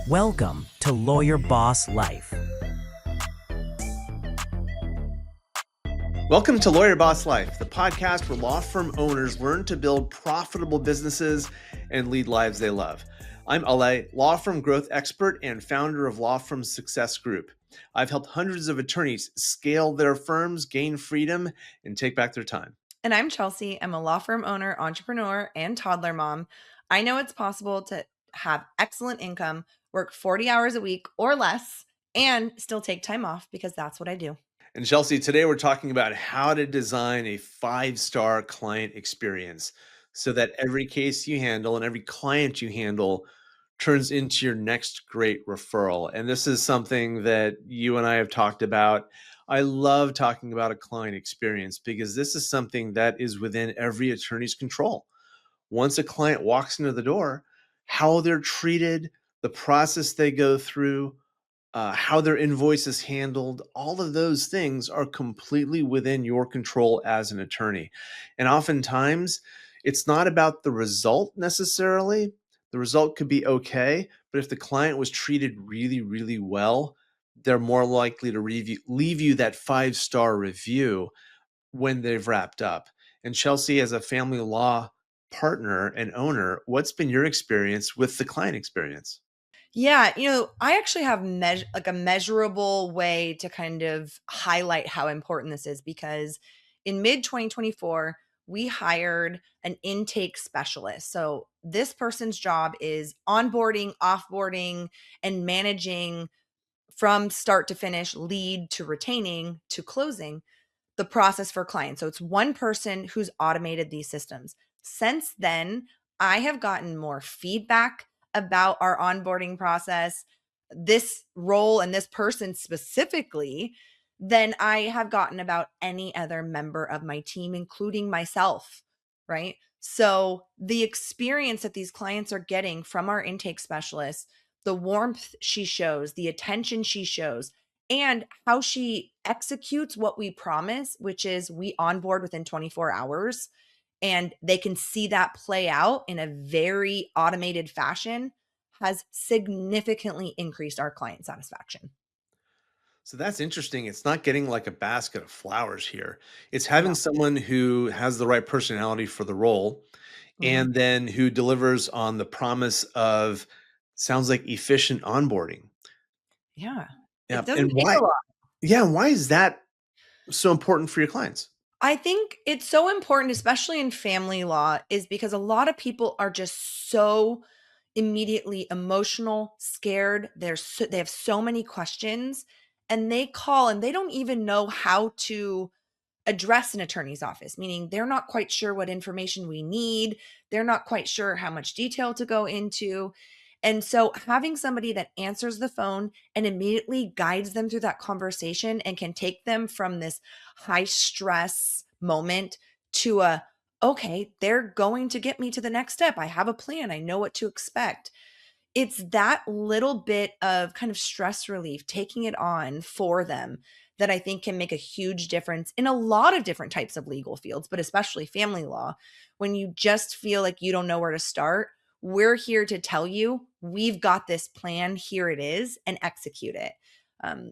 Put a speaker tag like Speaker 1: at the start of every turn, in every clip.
Speaker 1: Welcome to Lawyer Boss Life.
Speaker 2: Welcome to Lawyer Boss Life, the podcast where law firm owners learn to build profitable businesses and lead lives they love. I'm Alay, law firm growth expert and founder of Law Firm Success Group. I've helped hundreds of attorneys scale their firms, gain freedom, and take back their time.
Speaker 3: And I'm Chelsea. I'm a law firm owner, entrepreneur, and toddler mom. I know it's possible to have excellent income, work 40 hours a week or less, and still take time off because that's what I do.
Speaker 2: And Chelsea, today we're talking about how to design a 5-star client experience so that every case you handle and every client you handle turns into your next great referral. And this is something that you and I have talked about. I love talking about a client experience because this is something that is within every attorney's control. Once a client walks into the door, how they're treated, the process they go through, how their invoice is handled, all of those things are completely within your control as an attorney. And oftentimes, it's not about the result necessarily. The result could be okay, but if the client was treated really, really well, they're more likely to leave you that 5-star review when they've wrapped up. And Chelsea, as a family law partner and owner, what's been your experience with the client experience?
Speaker 3: Yeah, I actually have a measurable way to kind of highlight how important this is because in mid 2024, we hired an intake specialist. So this person's job is onboarding, offboarding, and managing from start to finish, lead to retaining to closing the process for clients. So it's one person who's automated these systems. Since then, I have gotten more feedback about our onboarding process, this role and this person specifically, than I have gotten about any other member of my team, including myself, right? So the experience that these clients are getting from our intake specialist, the warmth she shows, the attention she shows, and how she executes what we promise, which is we onboard within 24 hours, and they can see that play out in a very automated fashion, has significantly increased our client satisfaction.
Speaker 2: So that's interesting. It's not getting like a basket of flowers here. It's
Speaker 3: No.
Speaker 2: having someone who has the right personality for the role
Speaker 3: Mhm.
Speaker 2: and then who delivers on the promise of sounds like efficient onboarding.
Speaker 3: Yeah.
Speaker 2: Yeah.
Speaker 3: It doesn't
Speaker 2: And
Speaker 3: take a
Speaker 2: why?
Speaker 3: lot.
Speaker 2: Yeah. Why is that so important for your clients?
Speaker 3: I think it's so important, especially in family law, is because a lot of people are just so immediately emotional, scared. They have so many questions, and they call and they don't even know how to address an attorney's office, meaning they're not quite sure what information we need. They're not quite sure how much detail to go into. And so having somebody that answers the phone and immediately guides them through that conversation and can take them from this high stress moment to okay, they're going to get me to the next step. I have a plan. I know what to expect. It's that little bit of kind of stress relief, taking it on for them, that I think can make a huge difference in a lot of different types of legal fields, but especially family law. When you just feel like you don't know where to start, we're here to tell you we've got this plan, here it is, and execute it.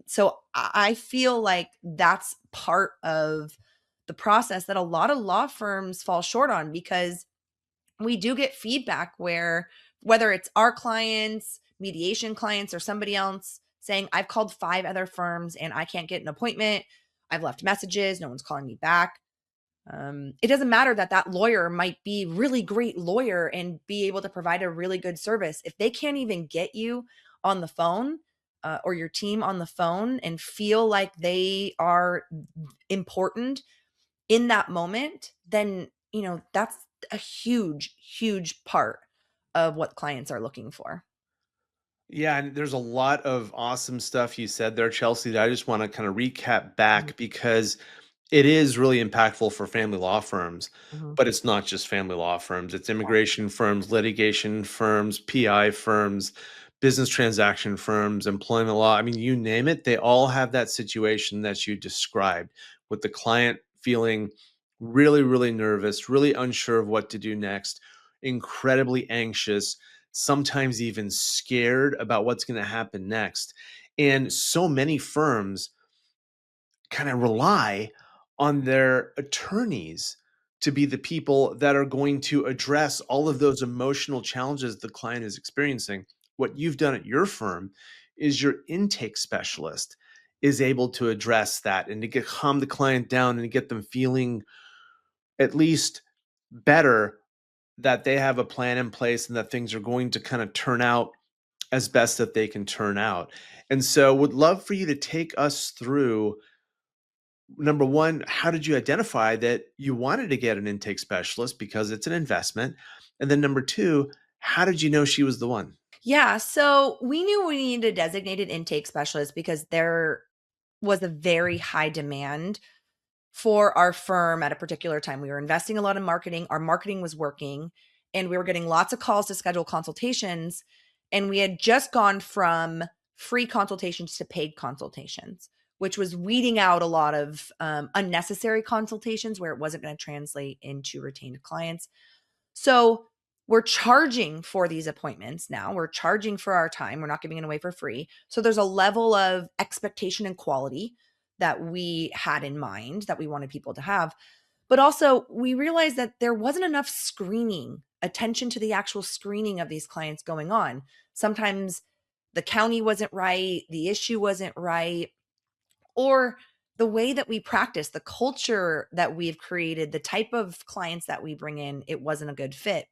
Speaker 3: So I feel like that's part of the process that a lot of law firms fall short on because we do get feedback where whether it's our clients, mediation clients, or somebody else saying, I've called 5 other firms and I can't get an appointment. I've left messages. No one's calling me back. It doesn't matter that that lawyer might be really great lawyer and be able to provide a really good service. If they can't even get you on the phone or your team on the phone and feel like they are important in that moment, then, that's a huge, huge part of what clients are looking for.
Speaker 2: Yeah, and there's a lot of awesome stuff you said there, Chelsea, that I just want to kind of recap
Speaker 3: Mhm,
Speaker 2: back because it is really impactful for family law firms,
Speaker 3: mhm.
Speaker 2: but it's not just family law firms. It's
Speaker 3: Yeah.
Speaker 2: immigration firms, litigation firms, PI firms, business transaction firms, employment law. I mean, you name it, they all have that situation that you described with the client feeling really, really nervous, really unsure of what to do next, incredibly anxious, sometimes even scared about what's going to happen next. And so many firms kind of rely on their attorneys to be the people that are going to address all of those emotional challenges the client is experiencing. What you've done at your firm is your intake specialist is able to address that and to get calm the client down and to get them feeling at least better that they have a plan in place and that things are going to kind of turn out as best that they can turn out. And so would love for you to take us through number one, how did you identify that you wanted to get an intake specialist because it's an investment? And then number two, how did you know she was the one?
Speaker 3: Yeah, so we knew we needed a designated intake specialist because there was a very high demand for our firm at a particular time. We were investing a lot in marketing. Our marketing was working, and we were getting lots of calls to schedule consultations. And we had just gone from free consultations to paid consultations, which was weeding out a lot of unnecessary consultations where it wasn't going to translate into retained clients. So we're charging for these appointments now. We're charging for our time. We're not giving it away for free. So there's a level of expectation and quality that we had in mind that we wanted people to have. But also, we realized that there wasn't enough screening, attention to the actual screening of these clients going on. Sometimes the county wasn't right, the issue wasn't right, or the way that we practice, the culture that we've created, the type of clients that we bring in, it wasn't a good fit.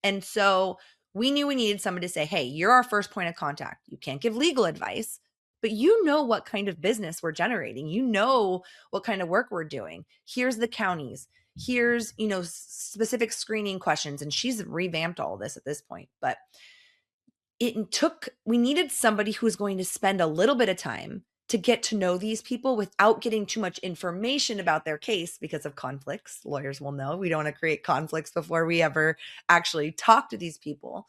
Speaker 3: And so we knew we needed somebody to say, hey, you're our first point of contact. You can't give legal advice, but you know what kind of business we're generating. You know what kind of work we're doing. Here's the counties. Here's, specific screening questions. And she's revamped all this at this point. But we needed somebody who's going to spend a little bit of time to get to know these people without getting too much information about their case because of conflicts. Lawyers will know we don't want to create conflicts before we ever actually talk to these people.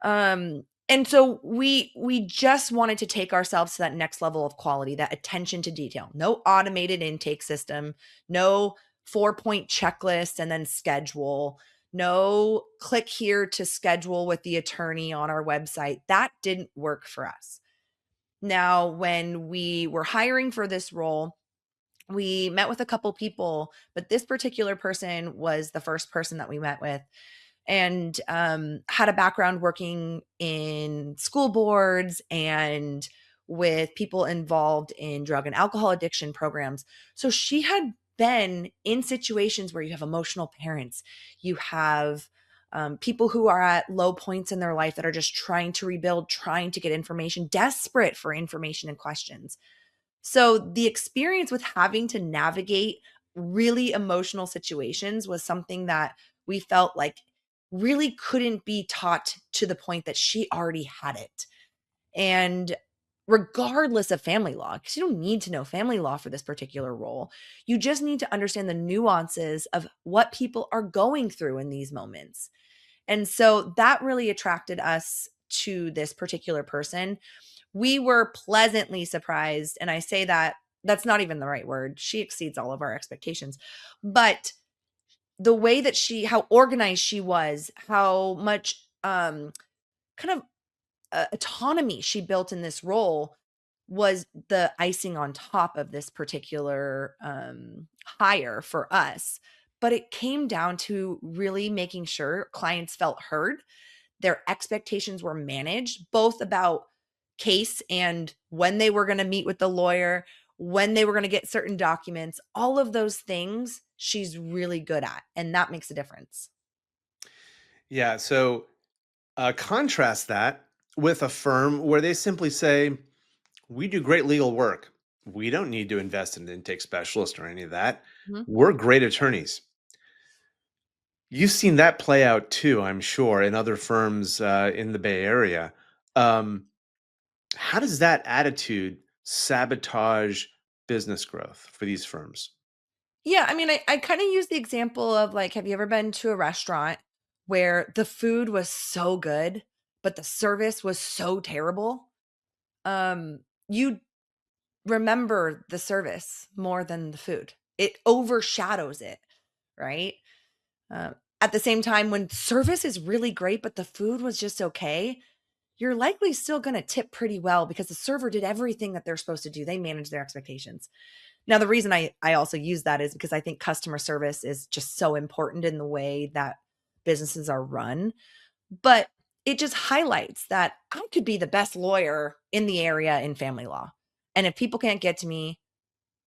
Speaker 3: And so we just wanted to take ourselves to that next level of quality, that attention to detail. No automated intake system, no 4-point checklist and then schedule, no click here to schedule with the attorney on our website. That didn't work for us. Now, when we were hiring for this role, we met with a couple people, but this particular person was the first person that we met with and had a background working in school boards and with people involved in drug and alcohol addiction programs. So she had been in situations where you have emotional parents, you have people who are at low points in their life that are just trying to rebuild, trying to get information, desperate for information and questions. So the experience with having to navigate really emotional situations was something that we felt like really couldn't be taught to the point that she already had it. And regardless of family law, because you don't need to know family law for this particular role, you just need to understand the nuances of what people are going through in these moments. And so that really attracted us to this particular person. We were pleasantly surprised. And I say that that's not even the right word. She exceeds all of our expectations. But the way that how organized she was, how much kind of autonomy she built in this role was the icing on top of this particular hire for us. But it came down to really making sure clients felt heard, their expectations were managed, both about case and when they were going to meet with the lawyer, when they were going to get certain documents, all of those things she's really good at. And that makes a difference.
Speaker 2: Yeah. So contrast that with a firm where they simply say, we do great legal work. We don't need to invest in an intake specialist or any of that.
Speaker 3: Mhm.
Speaker 2: We're great attorneys. You've seen that play out too, I'm sure, in other firms in the Bay Area. Um, how does that attitude sabotage business growth for these firms?
Speaker 3: Yeah, I mean, I kind of use the example of like, have you ever been to a restaurant where the food was so good, but the service was so terrible? You remember the service more than the food. It overshadows it, right? At the same time, when service is really great, but the food was just okay, you're likely still going to tip pretty well because the server did everything that they're supposed to do. They manage their expectations. Now, the reason I also use that is because I think customer service is just so important in the way that businesses are run. But it just highlights that I could be the best lawyer in the area in family law. And if people can't get to me,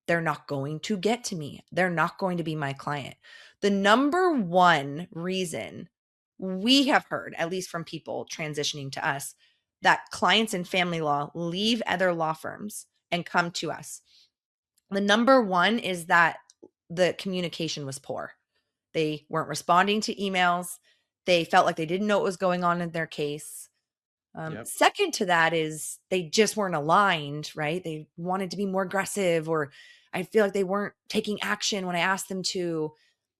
Speaker 3: they're not going to get to me. They're not going to be my client. The number one reason we have heard, at least from people transitioning to us, that clients in family law leave other law firms and come to us. The number one is that the communication was poor. They weren't responding to emails. They felt like they didn't know what was going on in their case.
Speaker 2: Yep.
Speaker 3: Second to that is they just weren't aligned, right? They wanted to be more aggressive, or I feel like they weren't taking action when I asked them to.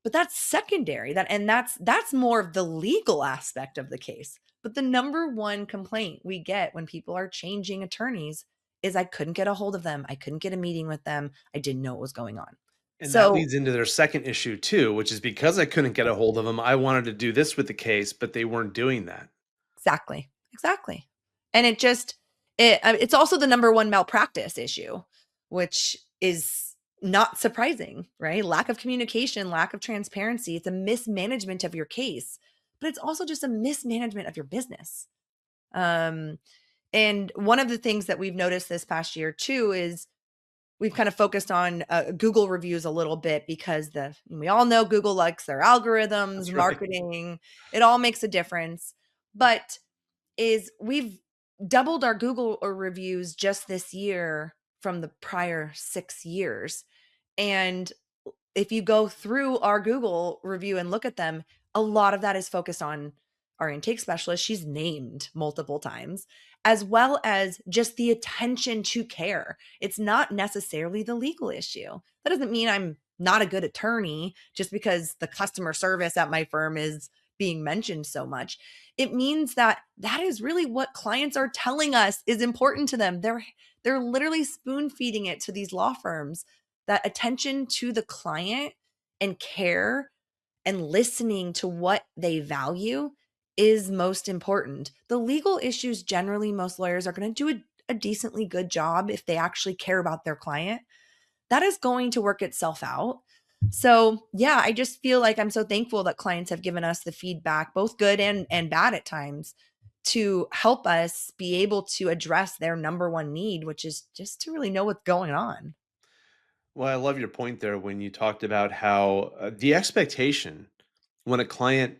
Speaker 3: But that's secondary. That's more of the legal aspect of the case. But the number one complaint we get when people are changing attorneys is I couldn't get a hold of them. I couldn't get a meeting with them. I didn't know what was going on.
Speaker 2: And that
Speaker 3: So
Speaker 2: leads into their second issue too, which is because I couldn't get a hold of them, I wanted to do this with the case, but they weren't doing that.
Speaker 3: exactly. Exactly. And it's also the number one malpractice issue, which is not surprising, right? Lack of communication, lack of transparency. It's a mismanagement of your case, but it's also just a mismanagement of your business. Um, and one of the things that we've noticed this past year too is we've kind of focused on Google reviews a little bit because we all know Google likes their algorithms,
Speaker 2: That's right.
Speaker 3: marketing, it all makes a difference. But is we've doubled our Google reviews just this year from the prior 6 years. And if you go through our Google review and look at them, a lot of that is focused on our intake specialist. She's named multiple times, as well as just the attention to care. It's not necessarily the legal issue. That doesn't mean I'm not a good attorney just because the customer service at my firm is being mentioned so much. It means that that is really what clients are telling us is important to them. They're literally spoon feeding it to these law firms, that attention to the client and care and listening to what they value is most important. The legal issues, generally, most lawyers are going to do a decently good job if they actually care about their client. That is going to work itself out. So, yeah, I just feel like I'm so thankful that clients have given us the feedback, both good and bad at times, to help us be able to address their number one need, which is just to really know what's going on.
Speaker 2: Well, I love your point there when you talked about how the expectation when a client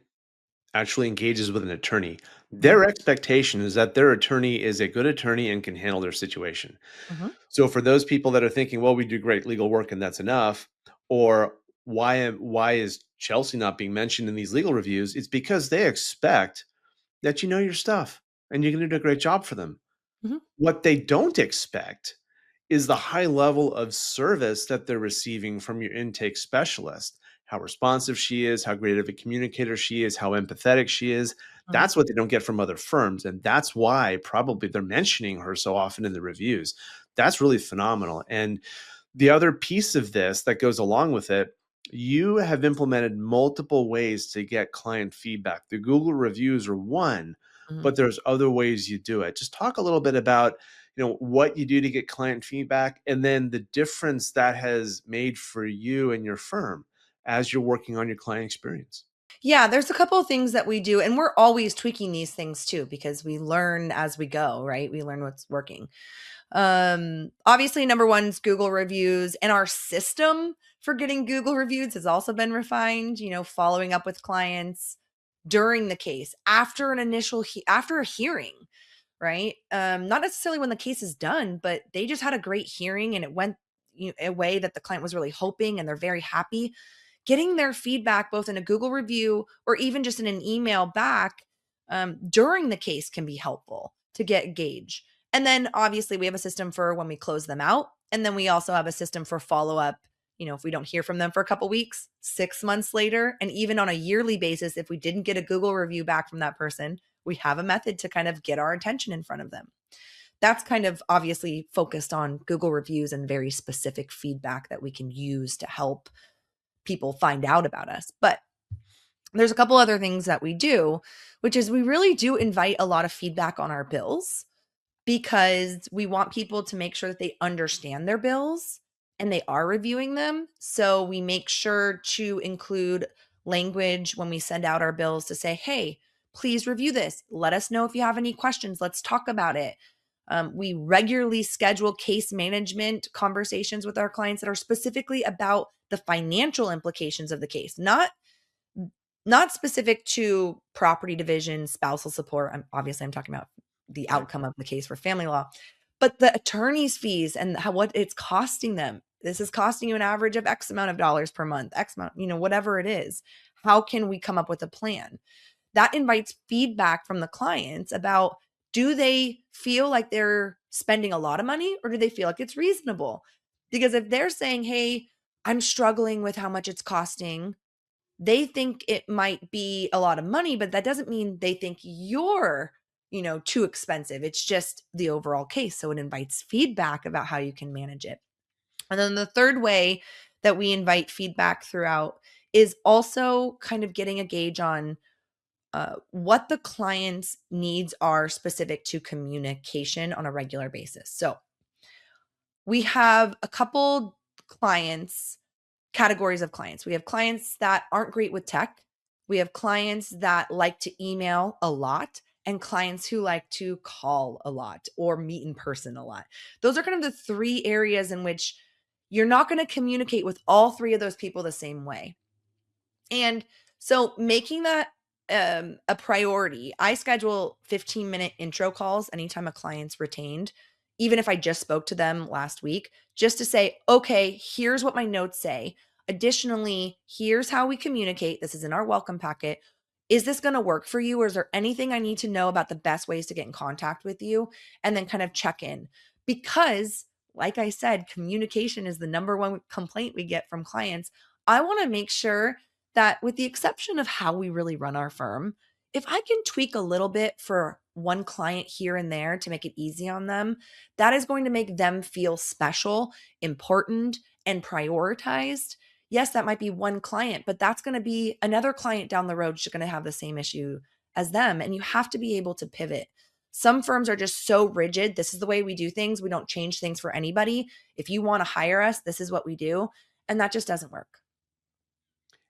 Speaker 2: actually engages with an attorney,
Speaker 3: Mhm,
Speaker 2: their expectation is that their attorney is a good attorney and can handle their situation.
Speaker 3: mhm,
Speaker 2: So for those people that are thinking, well, we do great legal work and that's enough, or why is Chelsea not being mentioned in these legal reviews? It's because they expect that you know your stuff and you're going to do a great job for them.
Speaker 3: mhm,
Speaker 2: What they don't expect is the high level of service that they're receiving from your intake specialist. How responsive she is, how great of a communicator she is, how empathetic she is.
Speaker 3: mhm.
Speaker 2: That's what they don't get from other firms. And that's why probably they're mentioning her so often in the reviews. That's really phenomenal. And the other piece of this that goes along with it, you have implemented multiple ways to get client feedback. The Google reviews are one,
Speaker 3: Mhm.
Speaker 2: but there's other ways you do it. Just talk a little bit about, what you do to get client feedback and then the difference that has made for you and your firm as you're working on your client experience.
Speaker 3: Yeah, there's a couple of things that we do, and we're always tweaking these things too because we learn as we go, right? We learn what's working. Obviously, number one is Google reviews, and our system for getting Google reviews has also been refined, following up with clients during the case, after after a hearing, right? Not necessarily when the case is done, but they just had a great hearing and it went a way that the client was really hoping and they're very happy. Getting their feedback both in a Google review or even just in an email back during the case can be helpful to get a gauge. And then obviously we have a system for when we close them out. And then we also have a system for follow up. If we don't hear from them for a couple weeks, 6 months later, and even on a yearly basis, if we didn't get a Google review back from that person, we have a method to kind of get our attention in front of them. That's kind of obviously focused on Google reviews and very specific feedback that we can use to help people find out about us. But There's a couple other things that we do, which is we really do invite a lot of feedback on our bills because we want people to make sure that they understand their bills and they are reviewing them. So we make sure to include language when we send out our bills to say, hey, please review this. Let us know if you have any questions. Let's talk about it. We regularly schedule case management conversations with our clients that are specifically about the financial implications of the case, not specific to property division, spousal support. Obviously I'm talking about the
Speaker 2: Right.
Speaker 3: outcome of the case for family law, but the attorney's fees and what it's costing them. This is costing you an average of X amount of dollars per month, X amount, whatever it is. How can we come up with a plan? That invites feedback from the clients about, do they feel like they're spending a lot of money or do they feel like it's reasonable? Because if they're saying, hey, I'm struggling with how much it's costing, they think it might be a lot of money, but that doesn't mean they think you're, too expensive. It's just the overall case. So it invites feedback about how you can manage it. And then the third way that we invite feedback throughout is also kind of getting a gauge on what the client's needs are specific to communication on a regular basis. So we have a couple clients categories of clients. We have clients that aren't great with tech. We have clients that like to email a lot and clients who like to call a lot or meet in person a lot. Those are kind of the three areas in which you're not going to communicate with all three of those people the same way. And so making that a priority, I schedule 15-minute intro calls anytime a client's retained, even if I just spoke to them last week, just to say, okay, here's what my notes say. Additionally, here's how we communicate. This is in our welcome packet. Is this going to work for you? Or is there anything I need to know about the best ways to get in contact with you? And then kind of check in. Because, like I said, communication is the number one complaint we get from clients. I want to make sure that, with the exception of how we really run our firm, if I can tweak a little bit for one client here and there to make it easy on them, that is going to make them feel special, important, and prioritized. Yes, that might be one client, but that's going to be another client down the road who's going to have the same issue as them. And you have to be able to pivot. Some firms are just so rigid. This is the way we do things. We don't change things for anybody. If you want to hire us, this is what we do. And that just doesn't work.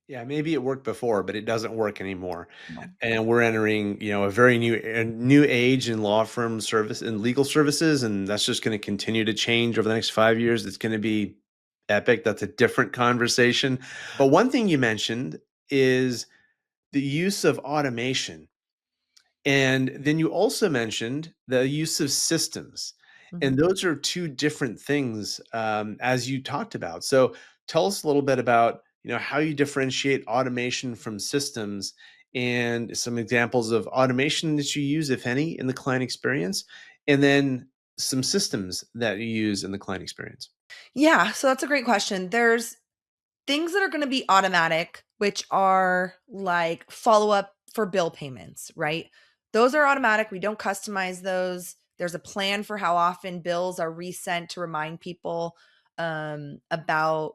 Speaker 2: Yeah, maybe it worked before, but it doesn't work anymore.
Speaker 3: No.
Speaker 2: And we're entering, a very new age in law firm service and legal services, and that's just going to continue to change over the next 5 years. It's going to be epic. That's a different conversation. But one thing you mentioned is the use of automation. And then you also mentioned the use of systems. And
Speaker 3: Mhm.
Speaker 2: those are two different things, as you talked about. So tell us a little bit about, how you differentiate automation from systems and some examples of automation that you use, if any, in the client experience, and then some systems that you use in the client experience.
Speaker 3: Yeah, so that's a great question. There's things that are going to be automatic, which are like follow up for bill payments, right? Those are automatic. We don't customize those. There's a plan for how often bills are resent to remind people about,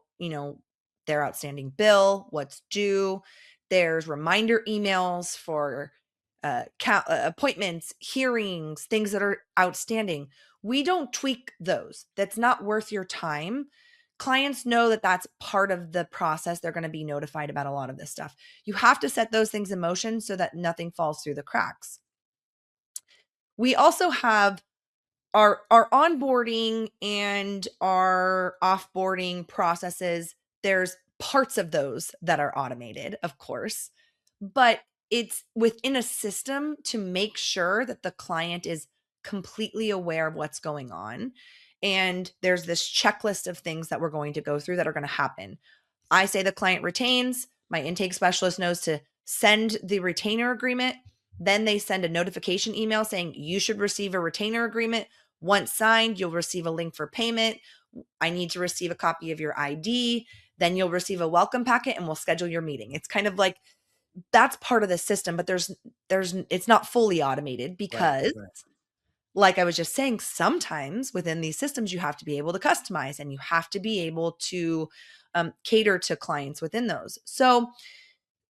Speaker 3: their outstanding bill, what's due. There's reminder emails for appointments, hearings, things that are outstanding. We don't tweak those. That's not worth your time. Clients know that that's part of the process. They're going to be notified about a lot of this stuff. You have to set those things in motion so that nothing falls through the cracks. We also have our onboarding and our offboarding processes. There's parts of those that are automated, of course, but it's within a system to make sure that the client is completely aware of what's going on. And there's this checklist of things that we're going to go through that are going to happen. I say the client retains, my intake specialist knows to send the retainer agreement. Then they send a notification email saying you should receive a retainer agreement. Once signed, you'll receive a link for payment. I need to receive a copy of your ID. Then you'll receive a welcome packet and we'll schedule your meeting. It's kind of like that's part of the system, but it's not fully automated
Speaker 2: Right.
Speaker 3: because, like I was just saying, sometimes within these systems you have to be able to customize and you have to be able to cater to clients within those. So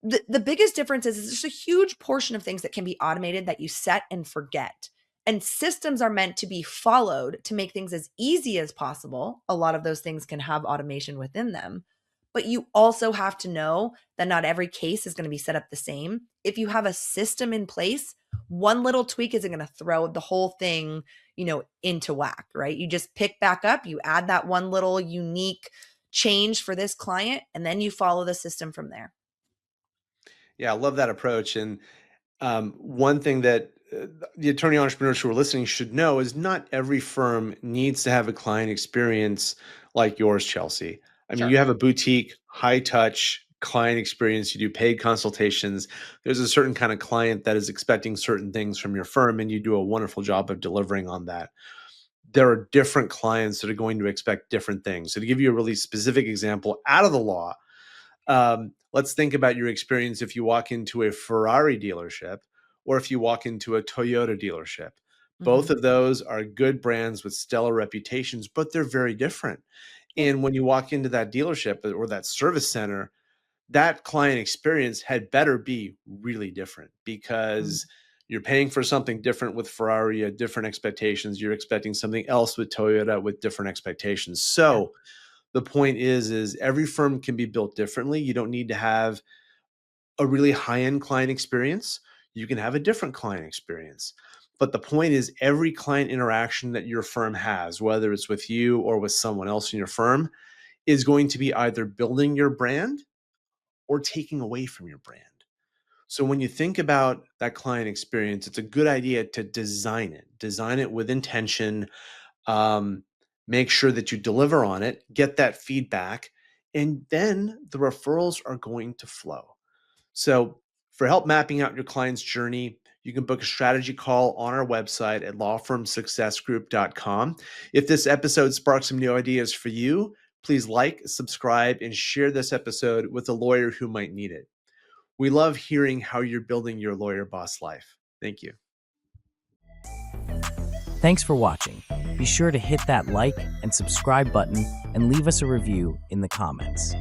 Speaker 3: The biggest difference is there's a huge portion of things that can be automated that you set and forget. And systems are meant to be followed to make things as easy as possible. A lot of those things can have automation within them. But you also have to know that not every case is going to be set up the same. If you have a system in place, one little tweak isn't going to throw the whole thing, into whack, right? You just pick back up, you add that one little unique change for this client, and then you follow the system from there.
Speaker 2: Yeah, I love that approach. And one thing that the attorney entrepreneurs who are listening should know is not every firm needs to have a client experience like yours, Chelsea. I mean,
Speaker 3: Sure.
Speaker 2: you have a boutique, high touch client experience. You do paid consultations. There's a certain kind of client that is expecting certain things from your firm, and you do a wonderful job of delivering on that. There are different clients that are going to expect different things. So, to give you a really specific example out of the law, let's think about your experience if you walk into a Ferrari dealership or if you walk into a Toyota dealership. Both
Speaker 3: Mhm.
Speaker 2: of those are good brands with stellar reputations, but they're very different.
Speaker 3: Yeah.
Speaker 2: And when you walk into that dealership or that service center, that client experience had better be really different
Speaker 3: Mm.
Speaker 2: because you're paying for something different with Ferrari, different expectations. You're expecting something else with Toyota with different expectations.
Speaker 3: Yeah.
Speaker 2: So, the point is every firm can be built differently. You don't need to have a really high-end client experience. You can have a different client experience. But the point is every client interaction that your firm has, whether it's with you or with someone else in your firm, is going to be either building your brand or taking away from your brand. So when you think about that client experience, it's a good idea to design it with intention, um, make sure that you deliver on it, get that feedback, and then the referrals are going to flow. So, for help mapping out your client's journey, you can book a strategy call on our website at lawfirmsuccessgroup.com. If this episode sparks some new ideas for you, please like, subscribe, and share this episode with a lawyer who might need it. We love hearing how you're building your lawyer boss life. Thank you.
Speaker 1: Thanks for watching. Be sure to hit that like and subscribe button and leave us a review in the comments.